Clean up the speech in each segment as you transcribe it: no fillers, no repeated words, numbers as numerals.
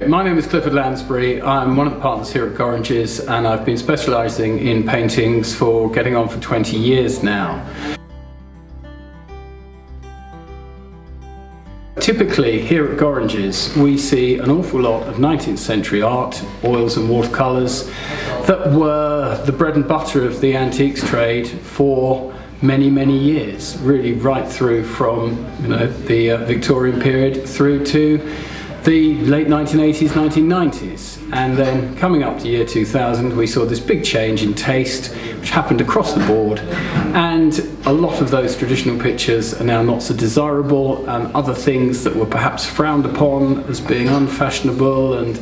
My name is Clifford Lansberry. I'm one of the partners here at Gorringe, and I've been specialising in paintings for getting on for 20 years now. Typically here at Gorringe we see an awful lot of 19th century art, oils and watercolours that were the bread and butter of the antiques trade for many years, really right through from the Victorian period through to the late 1980s, 1990s, and then coming up to year 2000 we saw this big change in taste which happened across the board, and a lot of those traditional pictures are now not so desirable, and other things that were perhaps frowned upon as being unfashionable and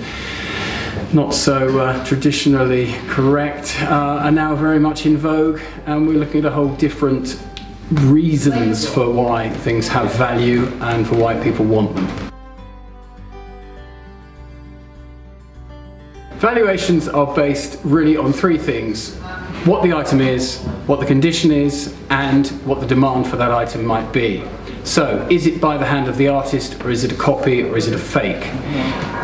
not so traditionally correct are now very much in vogue, and we're looking at a whole different reasons for why things have value and for why people want them. Valuations are based really on three things: what the item is, what the condition is, and what the demand for that item might be. So, is it by the hand of the artist, or is it a copy, or is it a fake?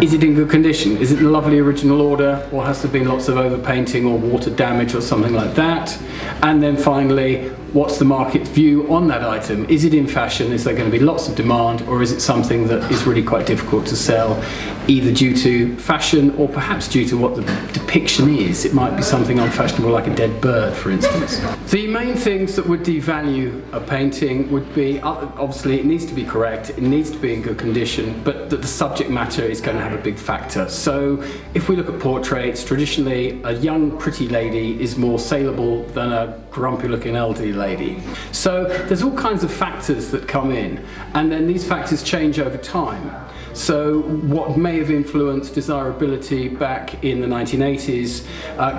Is it in good condition? Is it a lovely original order, or has there been lots of overpainting or water damage or something like that? And then finally, what's the market view on that item? Is it in fashion? Is there going to be lots of demand, or is it something that is really quite difficult to sell, either due to fashion or perhaps due to what the depiction is? It might be something unfashionable like a dead bird, for instance. The main things that would devalue a painting would be, obviously it needs to be correct, it needs to be in good condition, but that the subject matter is going to have a big factor. So if we look at portraits, traditionally a young pretty lady is more saleable than a grumpy looking elderly lady. So there's all kinds of factors that come in, and then these factors change over time. So what may have influenced desirability back in the 1980s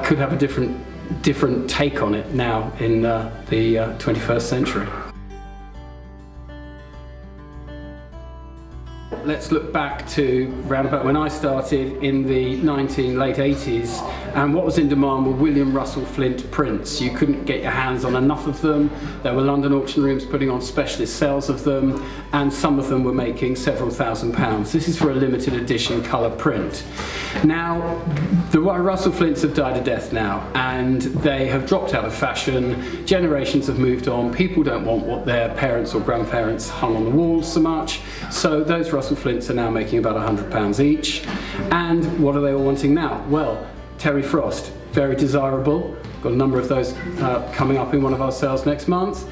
could have a different take on it now in the 21st century. Let's look back to round about when I started in the late 80s, and what was in demand were William Russell Flint prints. You couldn't get your hands on enough of them. There were London auction rooms putting on specialist sales of them, and some of them were making several £1000s. This is for a limited edition colour print. Now, the Russell Flints have died a death now, and they have dropped out of fashion. Generations have moved on. People don't want what their parents or grandparents hung on the walls so much, so those Russell Flints are now making about £100 each. And what are they all wanting now? Well, Terry Frost, very desirable. Got a number of those coming up in one of our sales next month.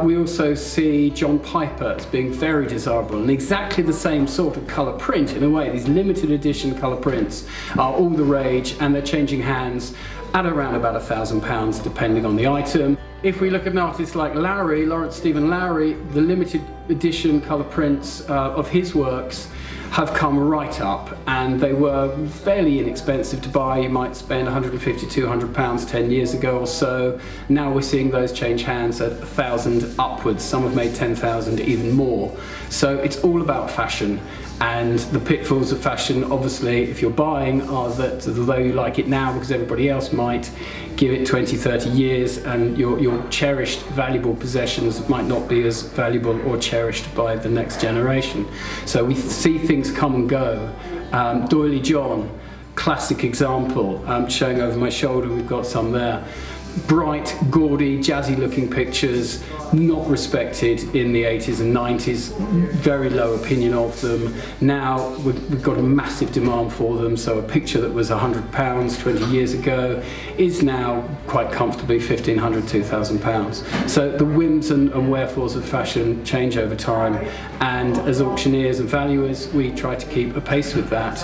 We also see John Piper as being very desirable, and exactly the same sort of colour print in a way. These limited edition colour prints are all the rage, and they're changing hands at around about £1000 depending on the item. If we look at an artist like Lowry, Lawrence Stephen Lowry, the limited edition colour prints of his works have come right up, and they were fairly inexpensive to buy. You might spend £150, £200 10 years ago or so. Now we're seeing those change hands at £1,000 upwards. Some have made 10,000, even more. So it's all about fashion, and the pitfalls of fashion, obviously, if you're buying, are that although you like it now because everybody else might, give it 20, 30 years and your cherished, valuable possessions might not be as valuable or cherished by the next generation. So we see things come and go. Doily John, classic example, showing over my shoulder, we've got some there. Bright, gaudy, jazzy looking pictures, not respected in the 80s and 90s, very low opinion of them. Now we've got a massive demand for them, so a picture that was £100 20 years ago is now quite comfortably £1,500, £2,000. So the whims and wherefores of fashion change over time, and as auctioneers and valuers we try to keep a pace with that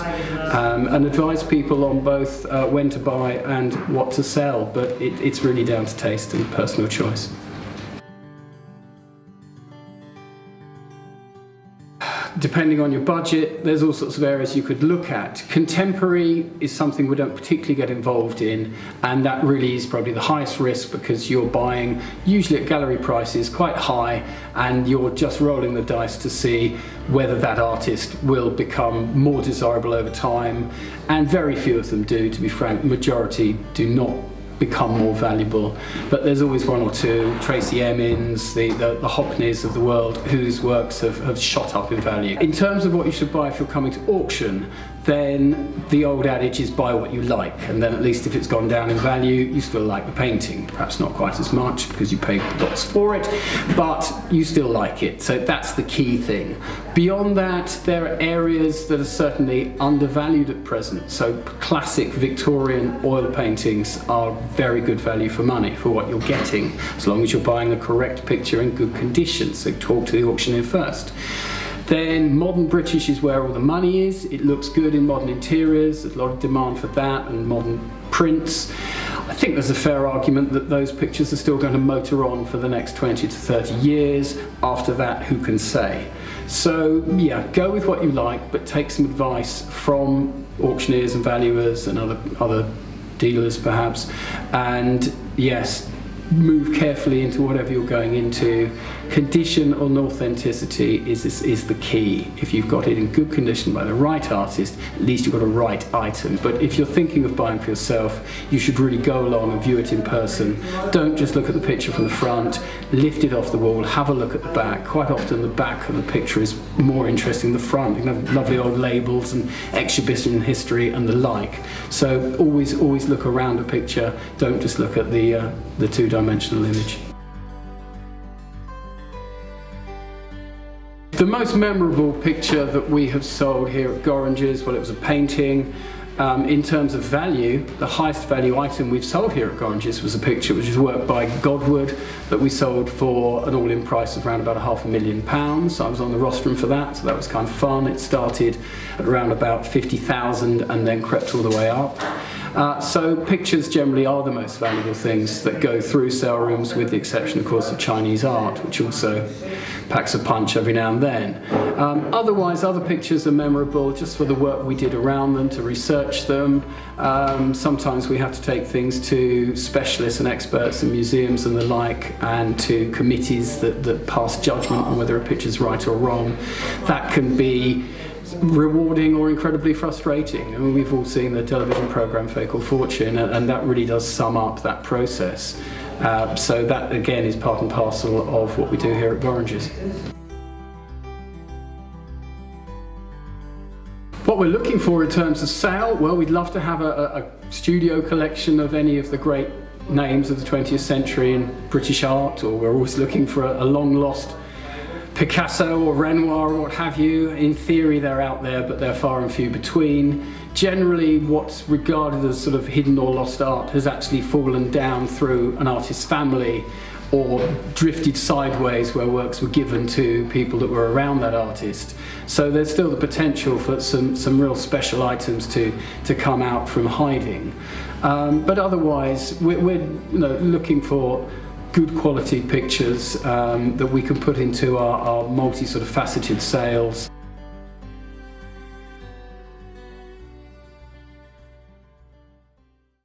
and advise people on both when to buy and what to sell, but it's really down to taste and personal choice. Depending on your budget, there's all sorts of areas you could look at. Contemporary is something we don't particularly get involved in, and that really is probably the highest risk because you're buying usually at gallery prices quite high, and you're just rolling the dice to see whether that artist will become more desirable over time, and very few of them do, to be frank. The majority do not become more valuable, but there's always one or two, Tracy Emin's, the Hockneys of the world, whose works have shot up in value. In terms of what you should buy if you're coming to auction, then the old adage is buy what you like, and then at least if it's gone down in value, you still like the painting. Perhaps not quite as much because you paid lots for it, but you still like it. So that's the key thing. Beyond that, there are areas that are certainly undervalued at present. So classic Victorian oil paintings are very good value for money for what you're getting, as long as you're buying a correct picture in good condition. So talk to the auctioneer first. Then modern British is where all the money is. It looks good in modern interiors. There's a lot of demand for that, and modern prints. I think there's a fair argument that those pictures are still going to motor on for the next 20 to 30 years. After that, who can say? So yeah, go with what you like, but take some advice from auctioneers and valuers and other dealers perhaps. And yes, move carefully into whatever you're going into. Condition and authenticity is the key. If you've got it in good condition by the right artist, at least you've got a right item. But if you're thinking of buying for yourself, you should really go along and view it in person. Don't just look at the picture from the front, lift it off the wall, have a look at the back. Quite often the back of the picture is more interesting than the front. You can have lovely old labels and exhibition history and the like. So always look around a picture, don't just look at the two-dimensional image. The most memorable picture that we have sold here at Gorringe's, well, it was a painting. In terms of value, the highest value item we've sold here at Gorringe's was a picture which is work by Godward that we sold for an all-in price of around about £500,000. I was on the rostrum for that, so that was kind of fun. It started at around about 50,000 and then crept all the way up. So pictures generally are the most valuable things that go through sale rooms, with the exception, of course, of Chinese art, which also packs a punch every now and then. Otherwise, other pictures are memorable just for the work we did around them, to research them. Sometimes we have to take things to specialists and experts in museums and the like, and to committees that pass judgment on whether a picture's right or wrong. That can be rewarding or incredibly frustrating. I mean, we've all seen the television program Fake or Fortune, and that really does sum up that process. So that again is part and parcel of what we do here at Gorringe's. What we're looking for in terms of sale, well, we'd love to have a studio collection of any of the great names of the 20th century in British art, or we're always looking for a long lost Picasso or Renoir or what have you. In theory they're out there, but they're far and few between. Generally what's regarded as sort of hidden or lost art has actually fallen down through an artist's family, or drifted sideways where works were given to people that were around that artist. So there's still the potential for some real special items to come out from hiding. But otherwise we're looking for good quality pictures that we can put into our multi sort of faceted sales.